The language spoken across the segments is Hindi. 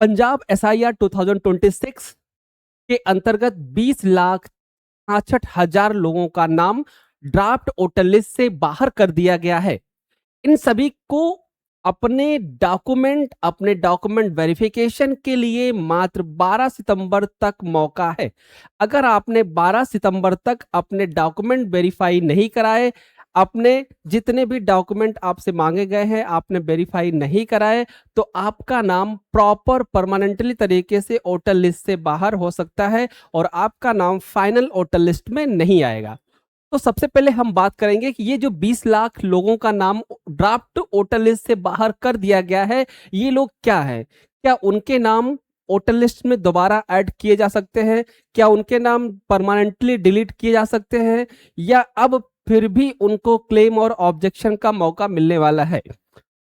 पंजाब एसआईआर 2026 के अंतर्गत 20,66,000 लोगों का नाम ड्राफ्ट वोटर लिस्ट से बाहर कर दिया गया है। इन सभी को अपने डॉक्यूमेंट वेरिफिकेशन के लिए मात्र 12 सितंबर तक मौका है। अगर आपने 12 सितंबर तक अपने डॉक्यूमेंट वेरीफाई नहीं कराए, अपने जितने भी डॉक्यूमेंट आपसे मांगे गए हैं आपने वेरीफाई नहीं कराए, तो आपका नाम प्रॉपर परमानेंटली तरीके से वोटर लिस्ट से बाहर हो सकता है और आपका नाम फाइनल वोटर लिस्ट में नहीं आएगा। तो सबसे पहले हम बात करेंगे कि ये जो 20 लाख लोगों का नाम ड्राफ्ट वोटर लिस्ट से बाहर कर दिया गया है, ये लोग क्या है? क्या उनके नाम वोटर लिस्ट में दोबारा ऐड किए जा सकते हैं? क्या उनके नाम परमानेंटली डिलीट किए जा सकते हैं? या अब फिर भी उनको क्लेम और ऑब्जेक्शन का मौका मिलने वाला है?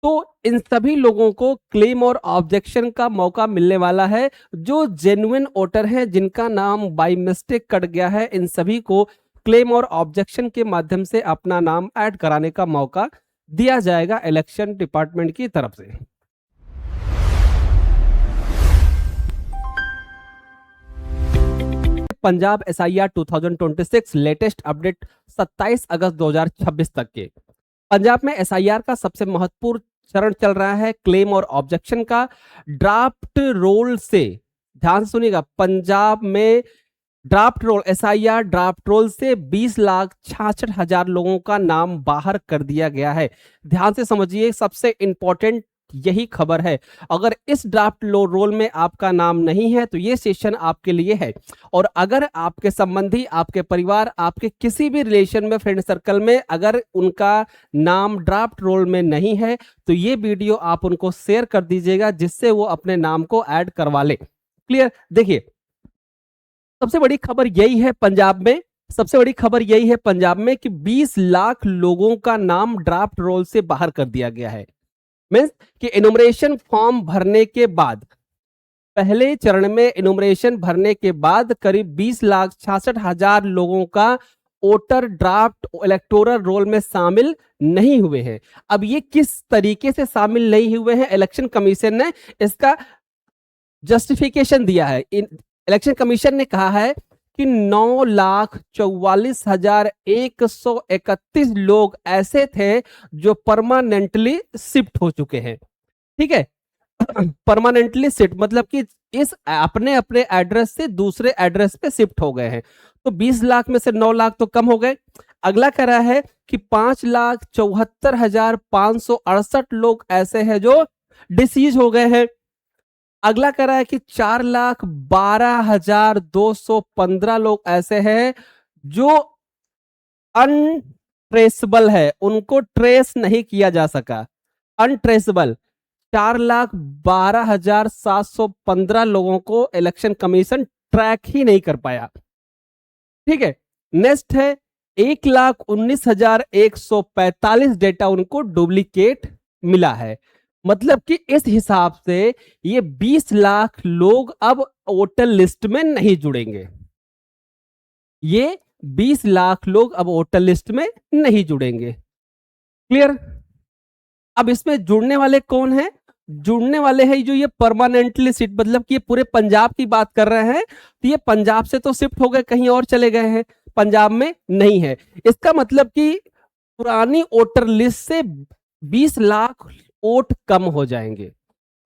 तो इन सभी लोगों को क्लेम और ऑब्जेक्शन का मौका मिलने वाला है। जो जेन्युइन वोटर हैं, जिनका नाम बाय मिस्टेक कट गया है, इन सभी को क्लेम और ऑब्जेक्शन के माध्यम से अपना नाम ऐड कराने का मौका दिया जाएगा इलेक्शन डिपार्टमेंट की तरफ से। पंजाब एसआईआर 2026 लेटेस्ट अपडेट 27 अगस्त 2026 तक के। पंजाब में एसआईआर का सबसे महत्वपूर्ण चरण चल रहा है क्लेम और ऑब्जेक्शन का। ड्राफ्ट रोल से, ध्यान से सुनिएगा, पंजाब में draft roll, SIR draft roll से 20,66,000 लोगों का नाम बाहर कर दिया गया है। ध्यान से समझिए, सबसे इंपॉर्टेंट यही खबर है। अगर इस ड्राफ्ट रोल में आपका नाम नहीं है तो ये सेशन आपके लिए है। और अगर आपके संबंधी, आपके परिवार, आपके किसी भी रिलेशन में, फ्रेंड सर्कल में अगर उनका नाम ड्राफ्ट रोल में नहीं है तो ये वीडियो आप उनको शेयर कर दीजिएगा, जिससे वो अपने नाम को ऐड करवा ले। क्लियर? देखिए, सबसे बड़ी खबर यही है पंजाब में, सबसे बड़ी खबर यही है पंजाब में कि 20 लाख लोगों का नाम ड्राफ्ट रोल से बाहर कर दिया गया है। मींस कि इनुमरेशन फॉर्म भरने के बाद, पहले चरण में इनुमरेशन भरने के बाद करीब 20,66,000 लोगों का वोटर ड्राफ्ट इलेक्टोरल रोल में शामिल नहीं हुए हैं। अब ये किस तरीके से शामिल नहीं हुए हैं, इलेक्शन कमीशन ने इसका जस्टिफिकेशन दिया है। इलेक्शन कमीशन ने कहा है कि 9,44,131 लोग ऐसे थे जो परमानेंटली शिफ्ट हो चुके हैं। ठीक है, परमानेंटली शिफ्ट मतलब कि इस अपने अपने एड्रेस से दूसरे एड्रेस पे शिफ्ट हो गए हैं। तो 20 लाख में से 9 लाख तो कम हो गए। अगला कह रहा है कि 5,74,568 लोग ऐसे हैं जो डिसीज हो गए हैं। अगला कह रहा है कि 4,12,215 लोग ऐसे हैं जो अनट्रेसेबल है, उनको ट्रेस नहीं किया जा सका, अनट्रेसेबल। 4,12,715 लोगों को इलेक्शन कमीशन ट्रैक ही नहीं कर पाया। ठीक है, नेक्स्ट है 1,19,145 डेटा उनको डुप्लीकेट मिला है। मतलब कि इस हिसाब से ये 20 लाख लोग अब वोटर लिस्ट में नहीं जुड़ेंगे। ये 20 लाख लोग अब वोटर लिस्ट में नहीं जुड़ेंगे। क्लियर? अब इसमें जुड़ने वाले कौन हैं? जुड़ने वाले हैं जो ये परमानेंटली शिफ्ट, मतलब कि ये पूरे पंजाब की बात कर रहे हैं, तो ये पंजाब से तो शिफ्ट हो गए, कहीं और चले गए हैं, पंजाब में नहीं है। इसका मतलब कि पुरानी वोटर लिस्ट से 20 लाख वोट कम हो जाएंगे।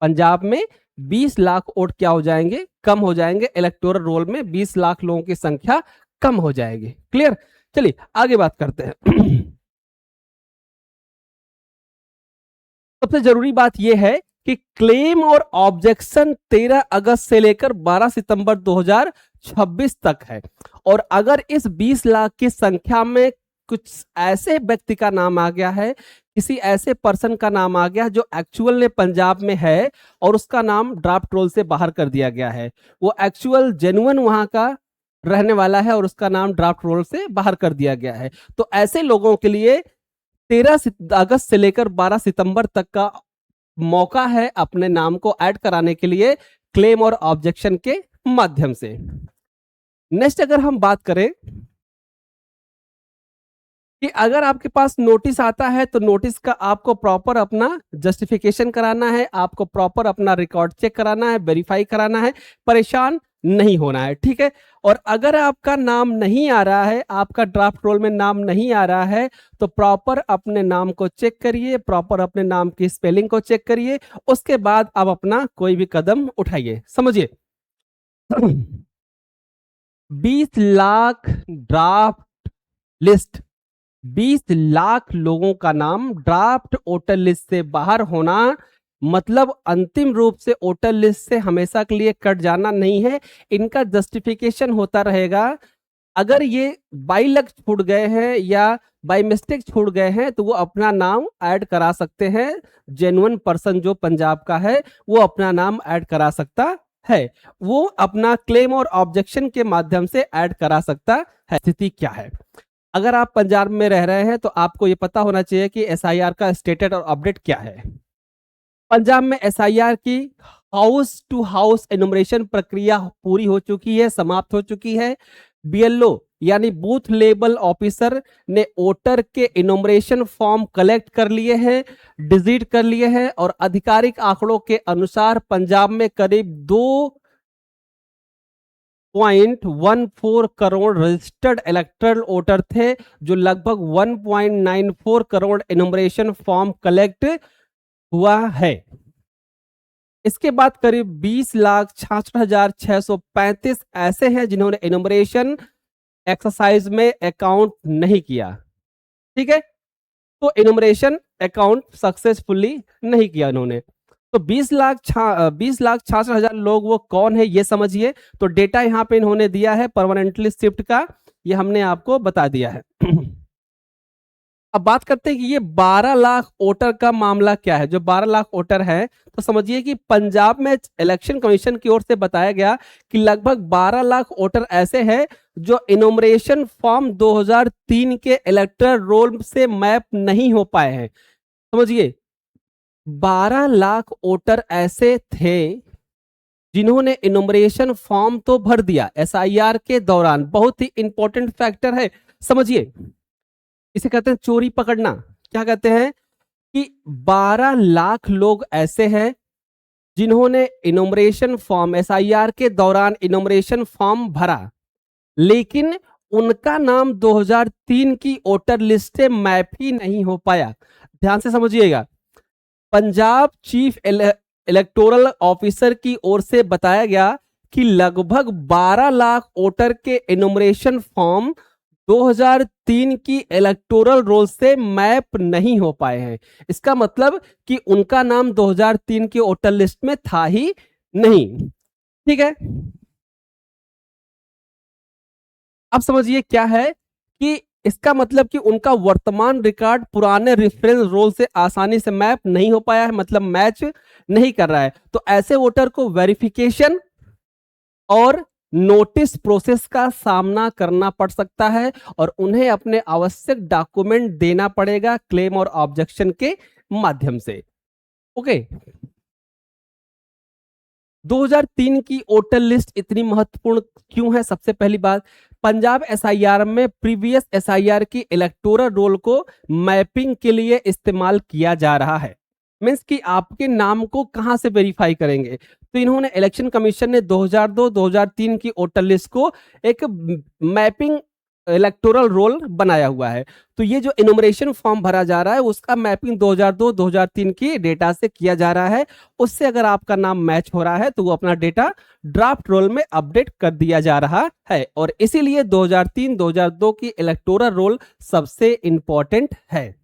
पंजाब में 20 लाख वोट क्या हो जाएंगे? कम हो जाएंगे। इलेक्टोरल रोल में 20 लाख लोगों की संख्या कम हो जाएगी। क्लियर? चलिए आगे बात करते हैं। सबसे जरूरी बात यह है कि क्लेम और ऑब्जेक्शन 13 अगस्त से लेकर 12 सितंबर 2026 तक है। और अगर इस 20 लाख की संख्या में कुछ ऐसे व्यक्ति का नाम आ गया है, किसी ऐसे पर्सन का नाम आ गया जो एक्चुअल में पंजाब में है और उसका नाम ड्राफ्ट रोल से बाहर कर दिया गया है, वो एक्चुअल जेन्युइन वहां का रहने वाला है और उसका नाम ड्राफ्ट रोल से बाहर कर दिया गया है, तो ऐसे लोगों के लिए 13 अगस्त से लेकर 12 सितंबर तक का मौका है अपने नाम को ऐड कराने के लिए क्लेम और ऑब्जेक्शन के माध्यम से। नेक्स्ट अगर हम बात करें कि अगर आपके पास नोटिस आता है तो नोटिस का आपको प्रॉपर अपना जस्टिफिकेशन कराना है, आपको प्रॉपर अपना रिकॉर्ड चेक कराना है, वेरीफाई कराना है, परेशान नहीं होना है, ठीक है। और अगर आपका नाम नहीं आ रहा है, आपका ड्राफ्ट रोल में नाम नहीं आ रहा है, तो प्रॉपर अपने नाम को चेक करिए, प्रॉपर अपने नाम की स्पेलिंग को चेक करिए, उसके बाद आप अपना कोई भी कदम उठाइए। समझिए 20 लाख ड्राफ्ट लिस्ट, 20 लाख लोगों का नाम ड्राफ्ट वोटर लिस्ट से बाहर होना मतलब अंतिम रूप से वोटर लिस्ट से हमेशा के लिए कट जाना नहीं है। इनका जस्टिफिकेशन होता रहेगा। अगर ये बाई लक छूट गए हैं या बाई मिस्टेक छूट गए हैं तो वो अपना नाम ऐड करा सकते हैं। जेन्युइन पर्सन जो पंजाब का है वो अपना नाम ऐड करा सकता है, वो अपना क्लेम और ऑब्जेक्शन के माध्यम से ऐड करा सकता है। स्थिति क्या है? अगर आप पंजाब में रह रहे हैं तो आपको ये पता होना चाहिए कि एसआईआर का स्टेटस और अपडेट क्या है। पंजाब में एसआईआर की हाउस टू हाउस एनुमरेशन प्रक्रिया पूरी हो चुकी है, समाप्त हो चुकी है। बीएलओ यानी बूथ लेवल ऑफिसर ने वोटर के इनोमरेशन फॉर्म कलेक्ट कर लिए हैं, डिजिट कर लिए हैं और आधिकारिक आंकड़ों के अनुसार पंजाब में करीब 2.14 करोड़ रजिस्टर्ड इलेक्टरल वोटर थे, जो लगभग 1.94 करोड़ इनोमरेशन फॉर्म कलेक्ट हुआ है। इसके बाद करीब 20,66,635 ऐसे हैं जिन्होंने इनोमरेशन एक्सरसाइज में अकाउंट नहीं किया। ठीक है, तो इनोमरेशन अकाउंट सक्सेसफुली नहीं किया इन्होंने। तो 20,66,000 लोग वो कौन है ये समझिए। तो डेटा यहाँ पे इन्होंने दिया है परमानेंटली शिफ्ट का, ये हमने आपको बता दिया है। अब बात करते हैं कि ये 12 लाख वोटर का मामला क्या है। जो 12 लाख वोटर है तो समझिए कि पंजाब में इलेक्शन कमीशन की ओर से बताया गया कि लगभग 12 लाख वोटर ऐसे हैं जो इनोमरेशन फॉर्म 2003 के इलेक्टरल रोल से मैप नहीं हो पाए हैं। समझिए 12 लाख वोटर ऐसे थे जिन्होंने इनोमरेशन फॉर्म तो भर दिया एसआईआर के दौरान। बहुत ही इंपॉर्टेंट फैक्टर है, समझिए। इसे कहते हैं चोरी पकड़ना। क्या कहते हैं कि 12 लाख लोग ऐसे हैं जिन्होंने इनोमरेशन फॉर्म एसआईआर के दौरान इनोमरेशन फॉर्म भरा, लेकिन उनका नाम 2003 की वोटर लिस्ट से मैप ही नहीं हो पाया। ध्यान से समझिएगा, पंजाब चीफ इलेक्टोरल ऑफिसर की ओर से बताया गया कि लगभग 12 लाख वोटर के इनोमरेशन फॉर्म 2003 की इलेक्टोरल रोल से मैप नहीं हो पाए हैं। इसका मतलब कि उनका नाम 2003 की वोटर लिस्ट में था ही नहीं। ठीक है, अब समझिए क्या है कि इसका मतलब कि उनका वर्तमान रिकॉर्ड पुराने रेफरेंस रोल से आसानी से मैप नहीं हो पाया है, मतलब मैच नहीं कर रहा है। तो ऐसे वोटर को वेरिफिकेशन और नोटिस प्रोसेस का सामना करना पड़ सकता है और उन्हें अपने आवश्यक डॉक्यूमेंट देना पड़ेगा क्लेम और ऑब्जेक्शन के माध्यम से। ओके, 2003 की वोटर लिस्ट इतनी महत्वपूर्ण क्यों है? सबसे पहली बात, पंजाब एसआईआर में प्रीवियस एसआईआर की इलेक्टोरल रोल को मैपिंग के लिए इस्तेमाल किया जा रहा है। मींस कि आपके नाम को कहां से वेरीफाई करेंगे? तो इन्होंने इलेक्शन कमीशन ने 2002-2003 की वोटर लिस्ट को एक मैपिंग इलेक्टोरल रोल बनाया हुआ है। तो ये जो इनोमरेशन फॉर्म भरा जा रहा है उसका मैपिंग 2002-2003 की डेटा से किया जा रहा है। उससे अगर आपका नाम मैच हो रहा है तो वो अपना डेटा ड्राफ्ट रोल में अपडेट कर दिया जा रहा है और इसीलिए 2003-2002 की इलेक्टोरल रोल सबसे इंपॉर्टेंट है।